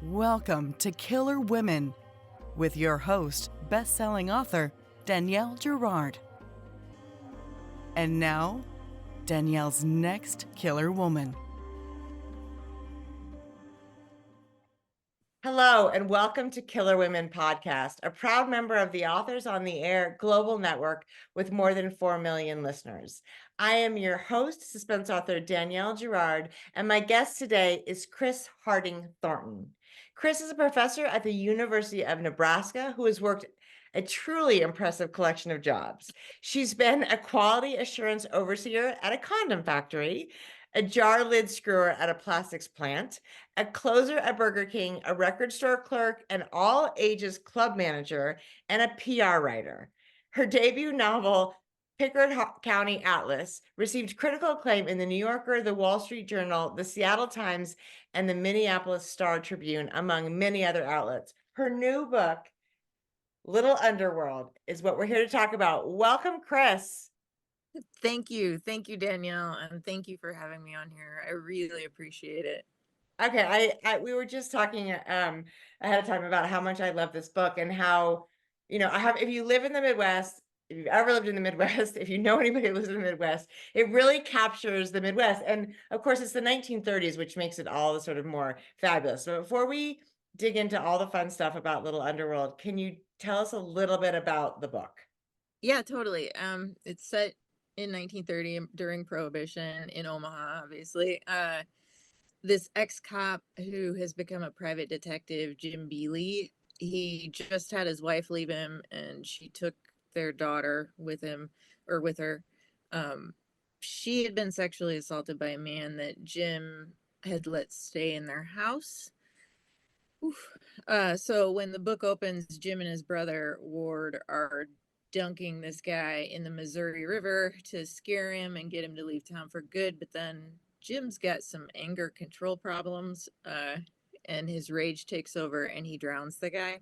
Welcome to Killer Women with your host, best-selling author Danielle Girard. And now, Danielle's next killer woman. Hello, and welcome to Killer Women Podcast, a proud member of the Authors on the Air global network with more than 4 million listeners. I am your host, suspense author Danielle Girard, and my guest today is Chris Harding Thornton. Chris is a professor at the University of Nebraska who has worked a truly impressive collection of jobs. She's been a quality assurance overseer at a condom factory, a jar lid screwer at a plastics plant, a closer at Burger King, a record store clerk, an all ages club manager, and a PR writer. Her debut novel, Pickard County Atlas, received critical acclaim in the New Yorker, the Wall Street Journal, the Seattle Times, and the Minneapolis Star Tribune, among many other outlets. Her new book, Little Underworld, is what we're here to talk about. Welcome, Chris. Thank you. Thank you, Danielle. And thank you for having me on here. I really appreciate it. Okay, we were just talking ahead of time about how much I love this book and how, if you live in the Midwest, if you've ever lived in the Midwest, if you know anybody who lives in the Midwest, it really captures the Midwest. And of course, it's the 1930s, which makes it all sort of more fabulous. So before we dig into all the fun stuff about Little Underworld, can you tell us a little bit about the book? Yeah, totally. It's set in 1930 during Prohibition in Omaha, obviously. This ex-cop who has become a private detective, Jim Bealey, he just had his wife leave him and she took their daughter with him or with her. She had been sexually assaulted by a man that Jim had let stay in their house. So when the book opens, Jim and his brother Ward are dunking this guy in the Missouri River to scare him and get him to leave town for good. But then Jim's got some anger control problems, and his rage takes over and he drowns the guy.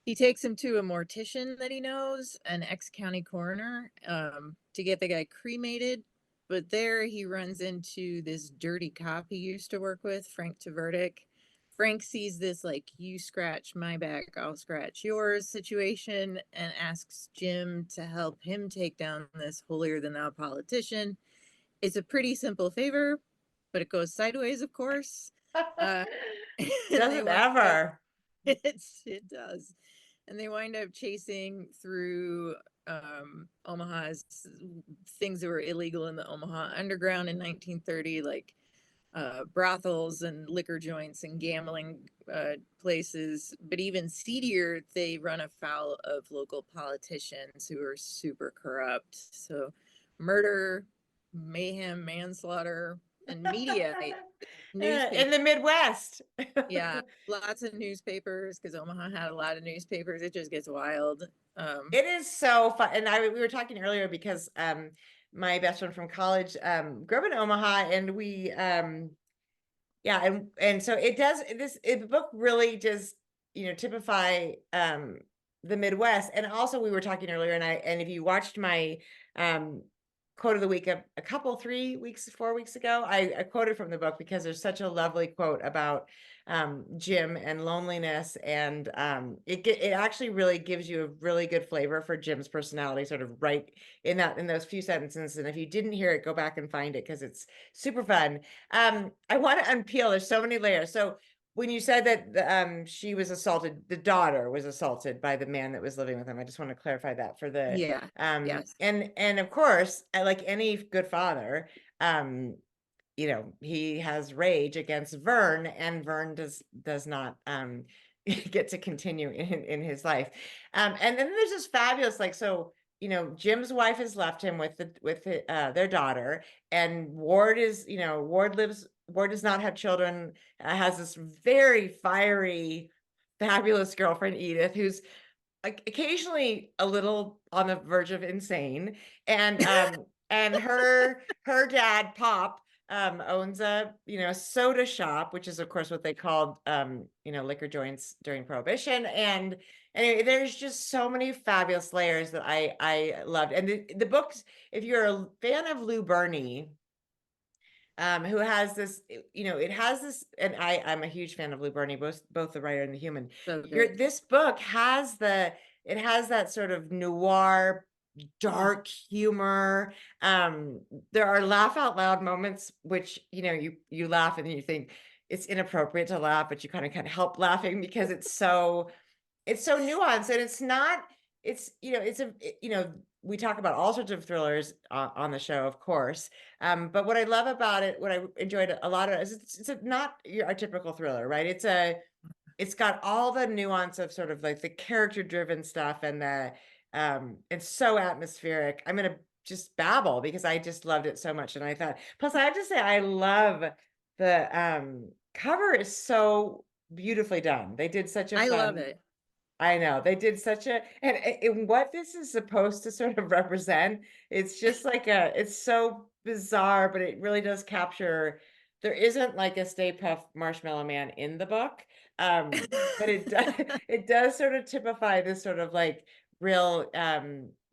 He takes him to a mortician that he knows, an ex-county coroner, to get the guy cremated. But there he runs into this dirty cop he used to work with, Frank Tverdick. Frank sees this like, you scratch my back, I'll scratch yours situation, and asks Jim to help him take down this holier-than-thou politician. It's a pretty simple favor, but it goes sideways, of course. Does it ever? It does. And they wind up chasing through Omaha's things that were illegal in the Omaha Underground in 1930, like brothels and liquor joints and gambling places. But even seedier, they run afoul of local politicians who are super corrupt. So murder, mayhem, manslaughter, and media. In the Midwest. Yeah, lots of newspapers, because Omaha had a lot of newspapers. It just gets wild. It is so fun. And we were talking earlier because my best friend from college grew up in Omaha, and we and so it does the book really just typify the Midwest. And also we were talking earlier, and if you watched my quote of the week a couple 4 weeks ago, I quoted from the book because there's such a lovely quote about Jim and loneliness, and it actually really gives you a really good flavor for Jim's personality, sort of right in those few sentences. And if you didn't hear it, go back and find it because it's super fun. I want to unpeel. There's so many layers. So when you said that she was assaulted, the daughter was assaulted by the man that was living with him. I just want to clarify that for the yes. And of course, like any good father, he has rage against Vern, and Vern does not get to continue in his life. And then there's this fabulous, like, so Jim's wife has left him with their daughter, and Ward does not have children, has this very fiery, fabulous girlfriend, Edith, who's like occasionally a little on the verge of insane. And and her dad, Pop, owns a soda shop, which is of course what they called liquor joints during Prohibition. And anyway, there's just so many fabulous layers that I loved. And the books, if you're a fan of Lou Berney, who has this, it has this, and I'm a huge fan of Lou Berney, both the writer and the human. So good. This book has it has that sort of noir, dark humor. There are laugh out loud moments, which, you laugh and you think it's inappropriate to laugh, but you kind of can't help laughing because it's so nuanced, and it's not, we talk about all sorts of thrillers on the show, of course. But what I love about it, what I enjoyed a lot of, is it's not a typical thriller, right? It's got all the nuance of sort of like the character driven stuff, and it's so atmospheric. I'm gonna just babble because I just loved it so much, and I thought. Plus, I have to say, I love the cover is so beautifully done. They did such a I fun. love it. I know they did such a, and what this is supposed to sort of represent, it's just like it's so bizarre, but it really does capture. There isn't like a Stay Puft Marshmallow Man in the book, but it does sort of typify this sort of like real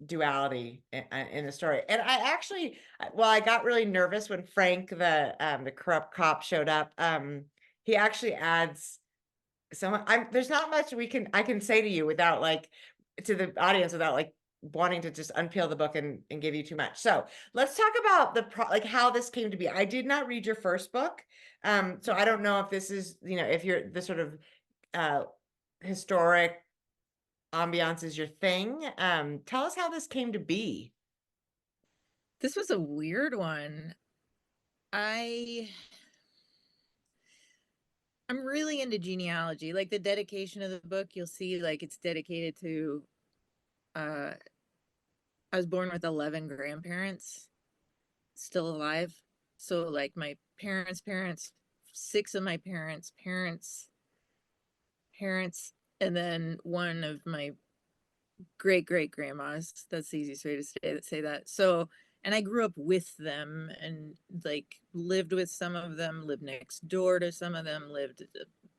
duality in the story. And I actually, well, I got really nervous when Frank, the corrupt cop, showed up. He actually adds. So there's not much I can say to you without like to the audience without like wanting to just unpeel the book and give you too much. So let's talk about like how this came to be. I did not read your first book. So I don't know if this is, if you're the sort of historic ambiance is your thing. Tell us how this came to be. This was a weird one. I'm really into genealogy. Like the dedication of the book, you'll see like it's dedicated to I was born with 11 grandparents still alive. So like my parents' parents, 6 of my parents' parents, and then one of my great grandmas. That's the easiest way to say that. So, and I grew up with them and like lived with some of them, lived next door to some of them, lived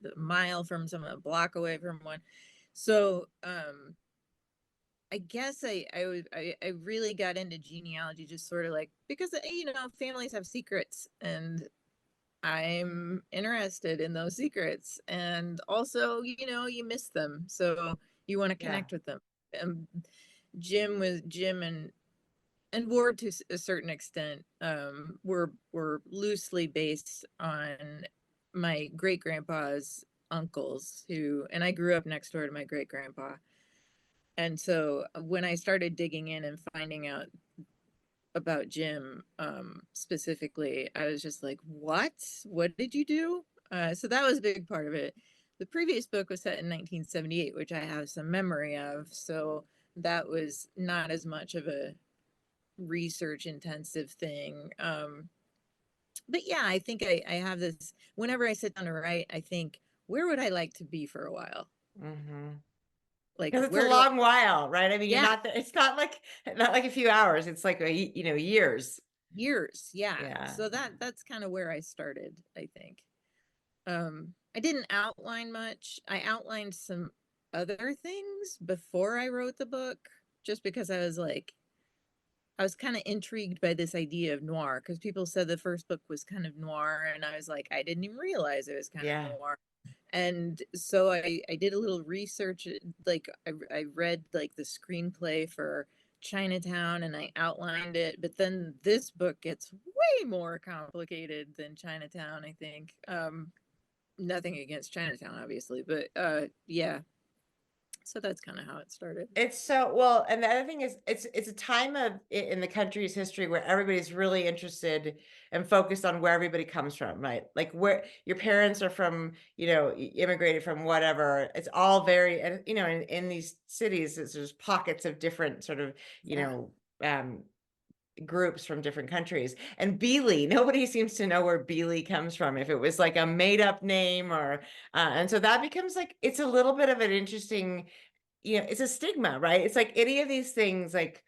a mile from some, a block away from one. So, I guess I really got into genealogy just sort of like because families have secrets and I'm interested in those secrets, and also you miss them, so you want to connect with them. Jim and Ward to a certain extent were loosely based on my great grandpa's uncles and I grew up next door to my great grandpa. And so when I started digging in and finding out about Jim specifically, I was just like, what did you do? So that was a big part of it. The previous book was set in 1978, which I have some memory of, so that was not as much of a research intensive thing. But yeah, I think I have this, whenever I sit down to write, I think, where would I like to be for a while? Like, because it's a long while, right? I mean, yeah. it's not like a few hours. It's like years. Yeah. So that's kind of where I started, I think. I didn't outline much. I outlined some other things before I wrote the book, just because I was kind of intrigued by this idea of noir, because people said the first book was kind of noir, and I was like, I didn't even realize it was kind of noir. And so I did a little research, like I read like the screenplay for Chinatown and I outlined it, but then this book gets way more complicated than Chinatown, I think. Nothing against Chinatown, obviously, but yeah. So that's kind of how it started. It's so well, and the other thing is, it's a time in the country's history where everybody's really interested and focused on where everybody comes from, right? Like where your parents are from, immigrated from whatever. It's all very, and in these cities, there's pockets of different sort of, groups from different countries. And Beeley, nobody seems to know where Beeley comes from, if it was like a made up name or and so that becomes like, it's a little bit of an interesting, it's a stigma, right? It's like any of these things, like,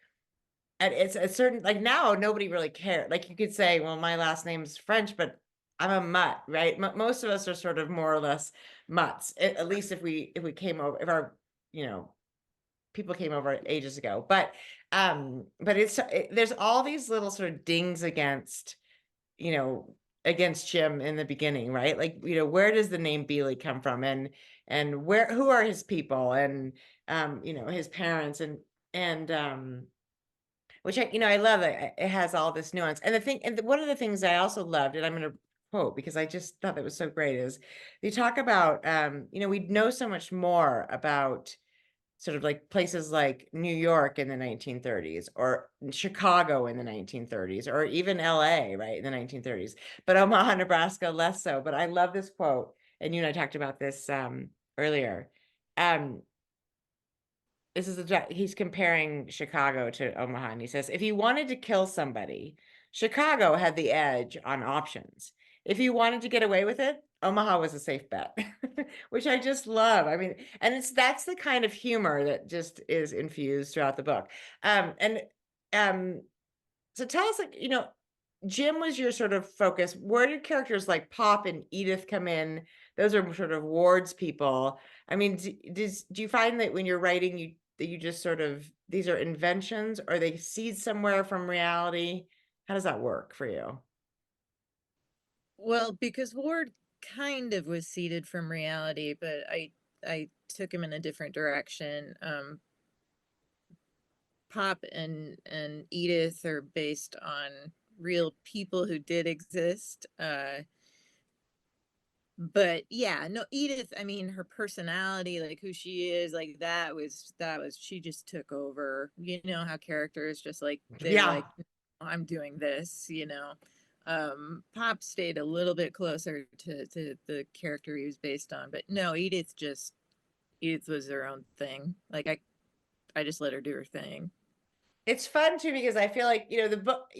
and it's a certain, like, now nobody really cares. Like you could say, well, my last name's French, but I'm a mutt, right? Most of us are sort of more or less mutts, at least if we came over, if our people came over ages ago. But there's all these little sort of dings against, against Jim in the beginning, right? Like, where does the name Beely come from, and who are his people, and his parents, and which I love that it has all this nuance. And one of the things I also loved, and I'm going to quote because I just thought that was so great, is they talk about we know so much more about sort of like places like New York in the 1930s, or Chicago in the 1930s, or even LA, right, in the 1930s. But Omaha, Nebraska, less so. But I love this quote, and you and I talked about this earlier. He's comparing Chicago to Omaha, and he says, if you wanted to kill somebody, Chicago had the edge on options. If you wanted to get away with it, Omaha was a safe bet, which I just love. I mean, and that's the kind of humor that just is infused throughout the book. So tell us, like, Jim was your sort of focus. Where did characters like Pop and Edith come in? Those are sort of Ward's people. I mean, do you find that when you're writing, that you just sort of, these are inventions, or they seed somewhere from reality? How does that work for you? Well, because Ward kind of was seeded from reality, but I took him in a different direction. Pop and Edith are based on real people who did exist. But yeah, no, Edith, I mean, her personality, like who she is, like that was she just took over. You know how characters just like they're like, I'm doing this, Pop stayed a little bit closer to the character he was based on, but no, Edith was her own thing. Like I just let her do her thing. It's fun too, because I feel like, the book,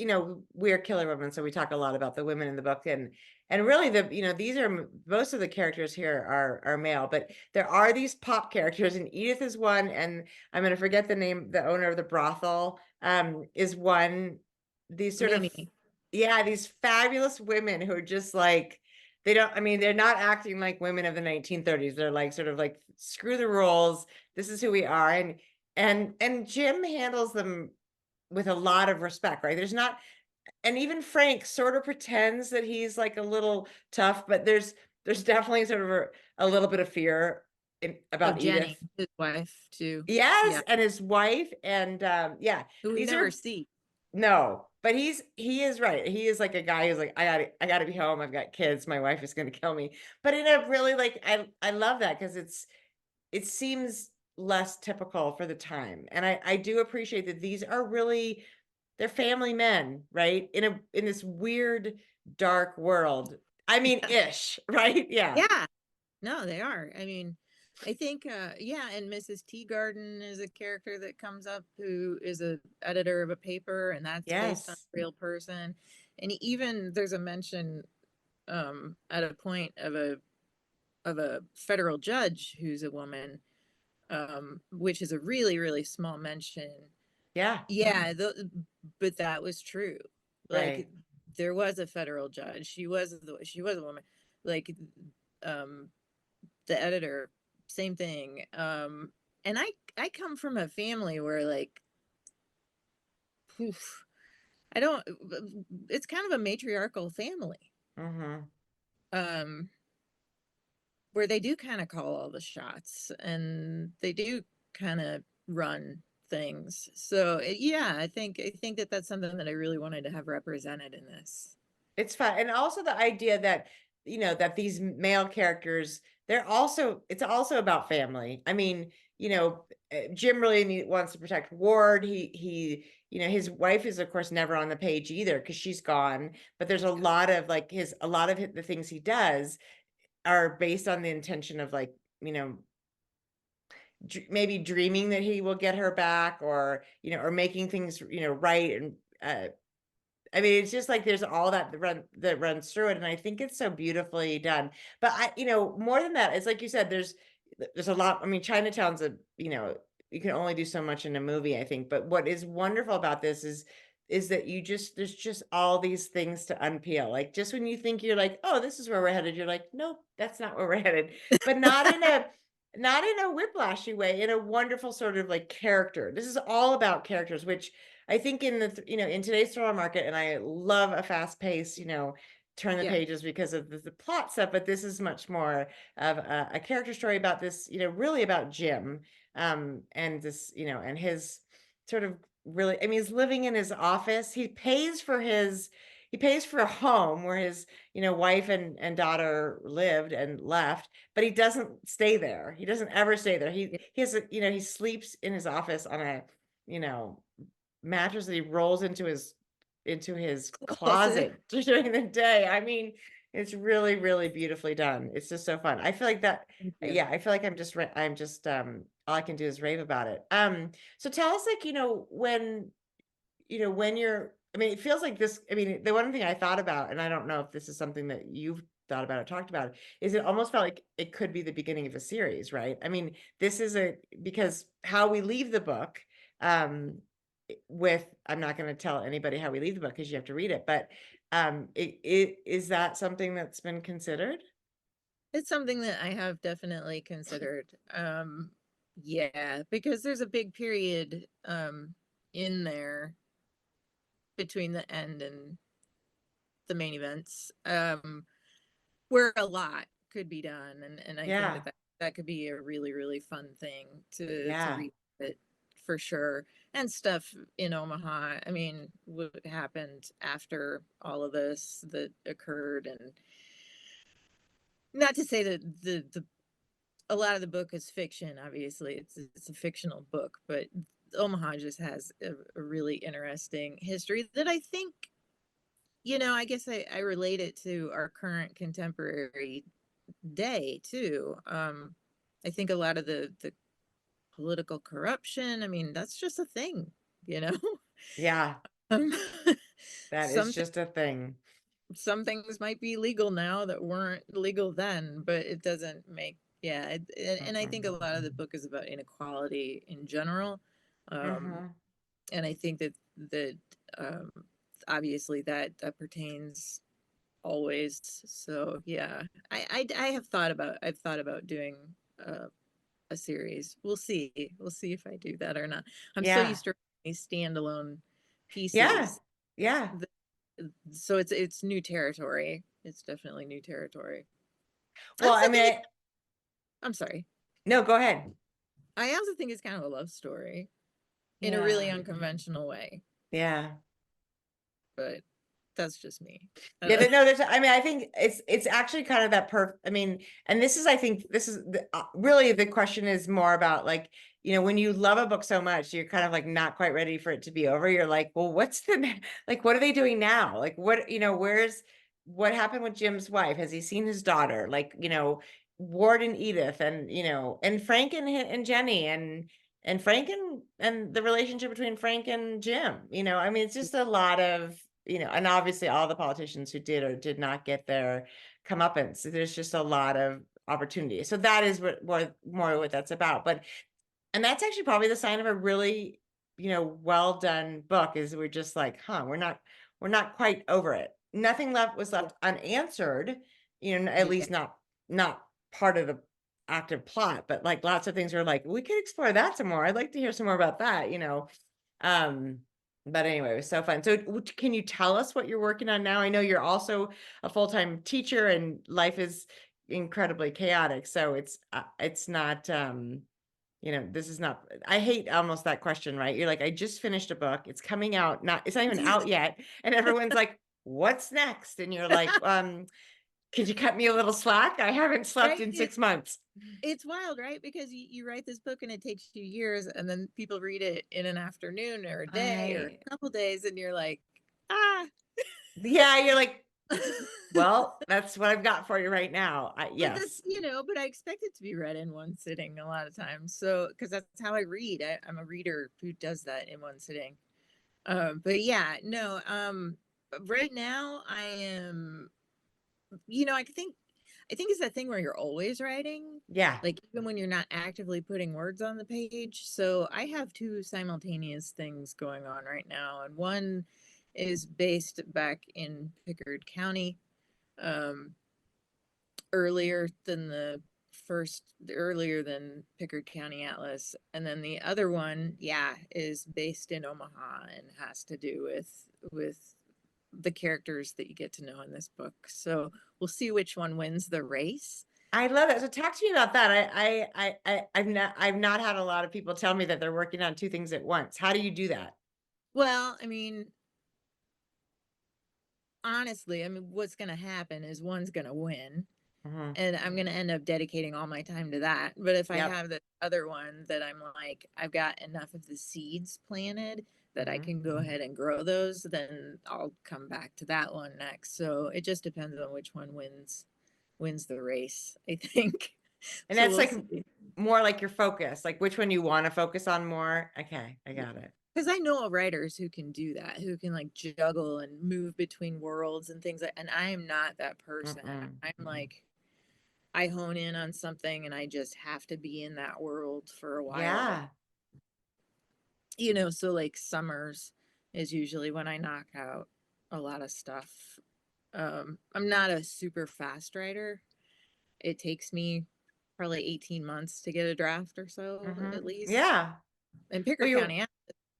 we're Killer Women, so we talk a lot about the women in the book, and really these are, most of the characters here are male, but there are these Pop characters, and Edith is one, and I'm going to forget the name, the owner of the brothel, is one. These sort of, these fabulous women who are just like, they're not acting like women of the 1930s. They're like, sort of like, screw the rules. This is who we are. And Jim handles them with a lot of respect, right? There's not, and even Frank sort of pretends that he's like a little tough, but there's definitely sort of a little bit of fear about Jenny, Edith. his wife too. Yes, Yeah. and his wife, and Who we never see. No, but he is right. He is like a guy who's like, I gotta be home. I've got kids. My wife is gonna kill me. But in a really, like, I love that, because it seems less typical for the time. And I do appreciate that these are really, they're family men, right? In this weird, dark world. I mean, ish, right? Yeah. Yeah. No, they are. I mean, I think and Mrs. Teagarden is a character that comes up, who is a editor of a paper, and that's based on a real person. And even there's a mention at a point of a federal judge who's a woman, which is a really, really small mention. Yeah. But that was true. Right. Like, there was a federal judge. She was a woman. Like, the editor, same thing. And I come from a family where, like, I don't, it's kind of a matriarchal family. Where they do kind of call all the shots, and they do kind of run things. So I think that that's something that I really wanted to have represented in this. It's fun. And also the idea that, that these male characters, it's also about family. I mean, Jim really wants to protect Ward. He his wife is, of course, never on the page either, because she's gone. But there's a lot of like the things he does are based on the intention of, like, maybe dreaming that he will get her back, or or making things right. And I mean, it's just like there's all that runs through it, and I think it's so beautifully done. But more than that, it's like you said, there's a lot. I mean, Chinatown's you can only do so much in a movie, I think. But what is wonderful about this is that there's just all these things to unpeel. Like, just when you think you're like, oh, this is where we're headed, you're like, nope, that's not where we're headed. But not in a whiplashy way, in a wonderful sort of like character. This is all about characters, which I think in the in today's thriller market, and I love a fast pace, turn the pages because of the plot stuff, but this is much more of a character story about this, really about Jim, and this, and his sort of really, I mean, he's living in his office. He pays for a home where his, wife and daughter lived and left, but he doesn't stay there. He doesn't ever stay there. He has he sleeps in his office on a, mattress that he rolls into his closet during the day. I mean, it's really, really beautifully done. It's just so fun. I feel like that. Yeah, I feel like I'm just all I can do is rave about it. So tell us, like, when you're, I mean, it feels like this, I mean, the one thing I thought about, and I don't know if this is something that you've thought about or talked about, is it almost felt like it could be the beginning of a series, right? I mean, this is because how we leave the book, I'm not going to tell anybody how we leave the book because you have to read it, but is that something that's been considered? It's something that I have definitely considered. Yeah, because there's a big period in there between the end and the main events, where a lot could be done, and I think that could be a really, really fun thing to read it for sure. And stuff in Omaha, I mean, what happened after all of this that occurred, and not to say that the a lot of the book is fiction. Obviously, it's a fictional book, but Omaha just has a really interesting history that I think, I guess I relate it to our current contemporary day too. I think a lot of the political corruption, I mean, that's just a thing, Yeah. Um, That is just a thing. Some things might be legal now that weren't legal then, but it doesn't make, and I think a lot of the book is about inequality in general. And I think that obviously that pertains always. So yeah, I've thought about doing a series. We'll see if I do that or not. I'm so used to these standalone pieces. Yeah. So it's new territory. It's definitely new territory. Well, I mean, I'm sorry. No, go ahead. I also think it's kind of a love story in a really unconventional way. Yeah. But that's just me. Yeah, I mean, I think it's actually kind of that I mean, and I think this is really the question is more about, like, when you love a book so much, you're kind of like not quite ready for it to be over. You're like, well, what are they doing now? Like, what happened with Jim's wife? Has he seen his daughter? Like, Ward and Edith, and and Frank and Jenny, and Frank and the relationship between Frank and Jim. I mean, it's just a lot of, and obviously all the politicians who did or did not get their comeuppance. There's just a lot of opportunity. So that is more what that's about. And that's actually probably the sign of a really, well done book, is we're just like, we're not quite over it. Nothing was left unanswered, at least not part of the active plot, but like lots of things are like, we could explore that some more. I'd like to hear some more about that, but anyway, it was so fun. So can you tell us what you're working on now? I know you're also a full-time teacher and life is incredibly chaotic. So it's not, this is not, I hate almost that question, right? You're like, I just finished a book. It's coming out. It's not even out yet. And everyone's like, what's next? And you're like, could you cut me a little slack? I haven't slept in 6 months. It's wild, right? Because you write this book and it takes you years, and then people read it in an afternoon or a day or a couple days, and you're like, yeah, you're like, well, that's what I've got for you right now. Yes. But I expect it to be read in one sitting a lot of times. So, because that's how I read. I'm a reader who does that in one sitting. But yeah, no. Right now I am. I think it's that thing where you're always writing. Yeah. Like, even when you're not actively putting words on the page. So I have two simultaneous things going on right now. And one is based back in Pickard County, earlier than Pickard County Atlas. And then the other one, is based in Omaha and has to do with the characters that you get to know in this book. So we'll see which one wins the race. I love it. So talk to me about that. I've not had a lot of people tell me that they're working on two things at once. How do you do that? Well, I mean, honestly, I mean, what's going to happen is one's going to win. Mhm. And I'm going to end up dedicating all my time to that. But if I Yep. have the other one that I'm like, I've got enough of the seeds planted that I Mhm. can go ahead and grow those, then I'll come back to that one next. So it just depends on which one wins the race, I think. And So that's we'll like see. more like your focus, like which one you want to focus on more. Okay, I got it. Because I know writers who can do that, who can like juggle and move between worlds and things like, and I am not that person. Mm-mm. I'm like, I hone in on something and I just have to be in that world for a while. Yeah. You know, so like summers is usually when I knock out a lot of stuff. I'm not a super fast writer. It takes me probably 18 months to get a draft or so Mhm. at least. Yeah. In Well, Pickard you County,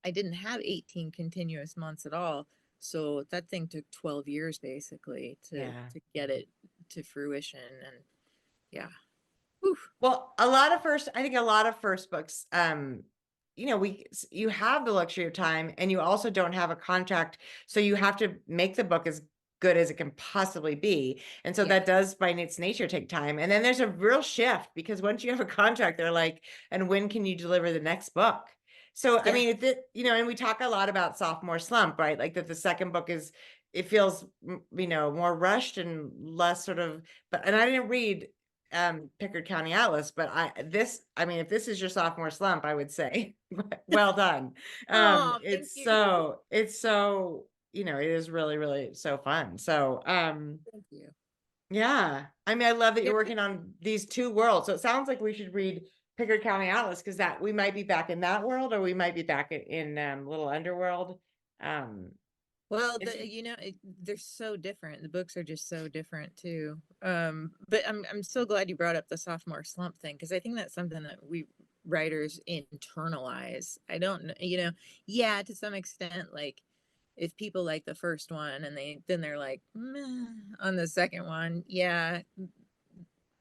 I didn't have 18 continuous months at all. So that thing took 12 years basically Yeah. to get it to fruition. And yeah. Whew. Well, I think a lot of first books, you know, you have the luxury of time and you also don't have a contract. So you have to make the book as good as it can possibly be. And so Yeah. that does by its nature take time. And then there's a real shift because once you have a contract, they're like, and when can you deliver the next book? So, I Yeah. mean, you know, and we talk a lot about sophomore slump, right? Like that the second book it feels, you know, more rushed and less sort of, and I didn't read Pickard County Atlas, but I mean, if this is your sophomore slump, I would say, well done. Oh, thank you. It's so, you know, it is really, really so fun. So, Thank you. yeah, I mean, I love that you're Yeah. working on these two worlds. So it sounds like we should read Pickard County Atlas because that we might be back in that world or we might be back in Little Underworld. Well, It's you know, they're so different. The books are just so different too. But I'm so glad you brought up the sophomore slump thing because I think that's something that we writers internalize. I don't know, you know, yeah, to some extent, like if people like the first one and they're like meh on the second one, yeah,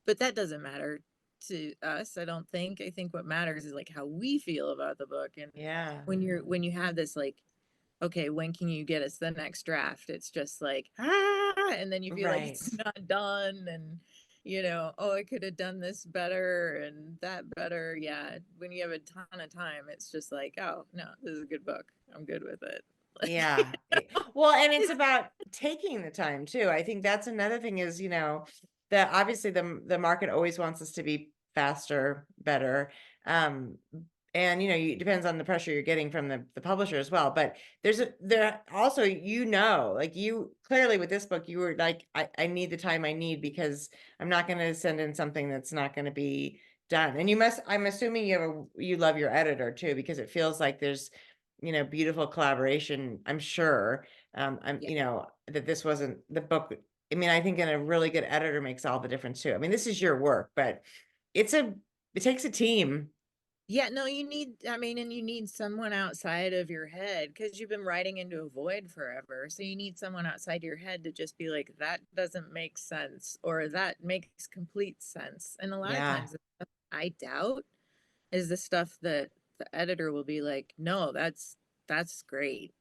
but that doesn't matter to us. I don't think. I think what matters is like how we feel about the book, and yeah, when you have this like, okay, when can you get us the next draft? It's just like, and then you feel like right. it's not done. And, you know, oh, I could have done this better and that better. Yeah. When you have a ton of time, it's just like, oh, no, this is a good book. I'm good with it. Yeah. Well, and it's about taking the time too. I think that's another thing is, you know, that obviously the market always wants us to be faster, better. And you know, it depends on the pressure you're getting from the publisher as well. But there also, you know, like you clearly with this book, you were like, I need the time I need because I'm not going to send in something that's not going to be done. And I'm assuming you love your editor too, because it feels like there's, you know, beautiful collaboration, I'm sure. Yeah. You know, that this wasn't the book. I mean, I think a really good editor makes all the difference too. I mean, this is your work, but it takes a team. Yeah, no, I mean, and you need someone outside of your head because you've been writing into a void forever. So you need someone outside your head to just be like, that doesn't make sense, or that makes complete sense. And a lot of Yeah. times, the stuff I doubt is the stuff that the editor will be like, no, that's great.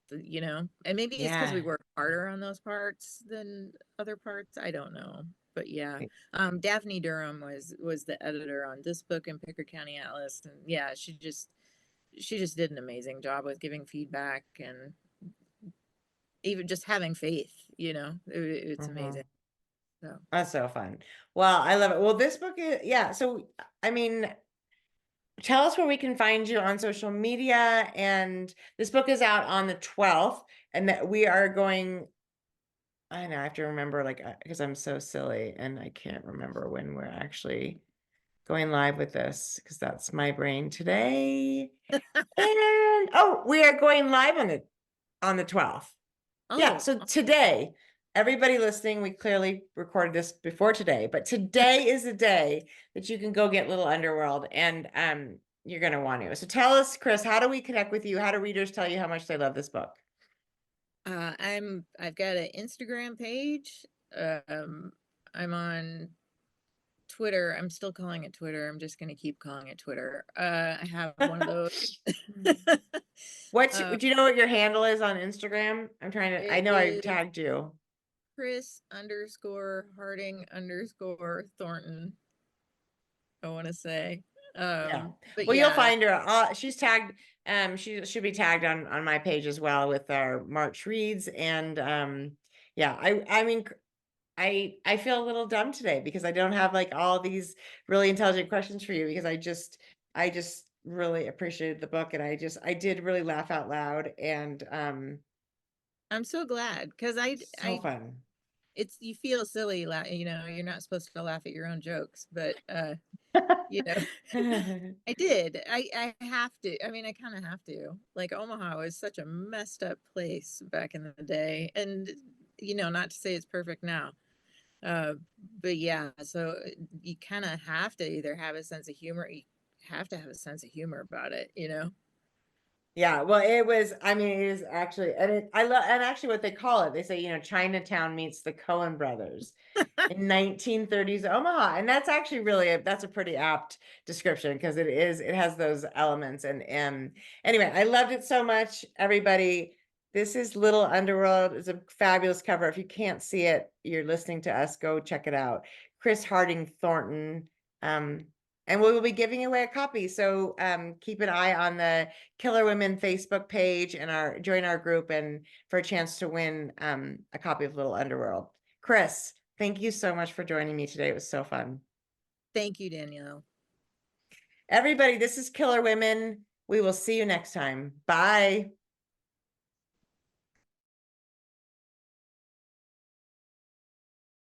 You know, and maybe it's because we Yeah. work harder on those parts than other parts. I don't know. But yeah, Daphne Durham was the editor on this book in Pickard County Atlas, and yeah, she just did an amazing job with giving feedback and even just having faith. You know, it's Mhm. amazing. So That's so fun. Well, I love it. Well, this book is, yeah. So, I mean, tell us where we can find you on social media. And this book is out on the 12th, and that we are going. I know I have to remember, like, because I'm so silly and I can't remember when we're actually going live with this because that's my brain today. And oh, we are going live on the 12th. Yeah, oh, so today, everybody listening, we clearly recorded this before today, but today is the day that you can go get Little Underworld, and you're gonna want to. So tell us, Chris, how do we connect with you? How do readers tell you how much they love this book? I've got an Instagram page. I'm on Twitter. I'm still calling it Twitter. I'm just going to keep calling it Twitter. I have one of those. Do you know what your handle is on Instagram? I It know I is tagged you. Chris_Harding_Thornton. I want to say. Yeah. But Well, you'll yeah, find her. She's tagged. She should be tagged on my page as well with our March reads. And yeah, I mean, I feel a little dumb today because I don't have like all these really intelligent questions for you because I just really appreciated the book and I did really laugh out loud and I'm so glad because so fun. you feel silly, you're not supposed to laugh at your own jokes, but you know, I did. I have to. I mean, I kind of have to. Like Omaha was such a messed up place back in the day, and not to say it's perfect now. But yeah, so you kind of have to either have a sense of humor. You have to have a sense of humor about it, Yeah, well, it is actually, I love, and actually what they call it, they say, Chinatown meets the Coen brothers in 1930s Omaha. And that's actually that's a pretty apt description because it has those elements. And anyway, I loved it so much, everybody. This is Little Underworld. It's a fabulous cover. If you can't see it, you're listening to us, go check it out. Chris Harding Thornton. And we will be giving away a copy. So keep an eye on the Killer Women Facebook page and join our group and for a chance to win a copy of Little Underworld. Chris, thank you so much for joining me today. It was so fun. Thank you, Danielle. Everybody, this is Killer Women. We will see you next time. Bye.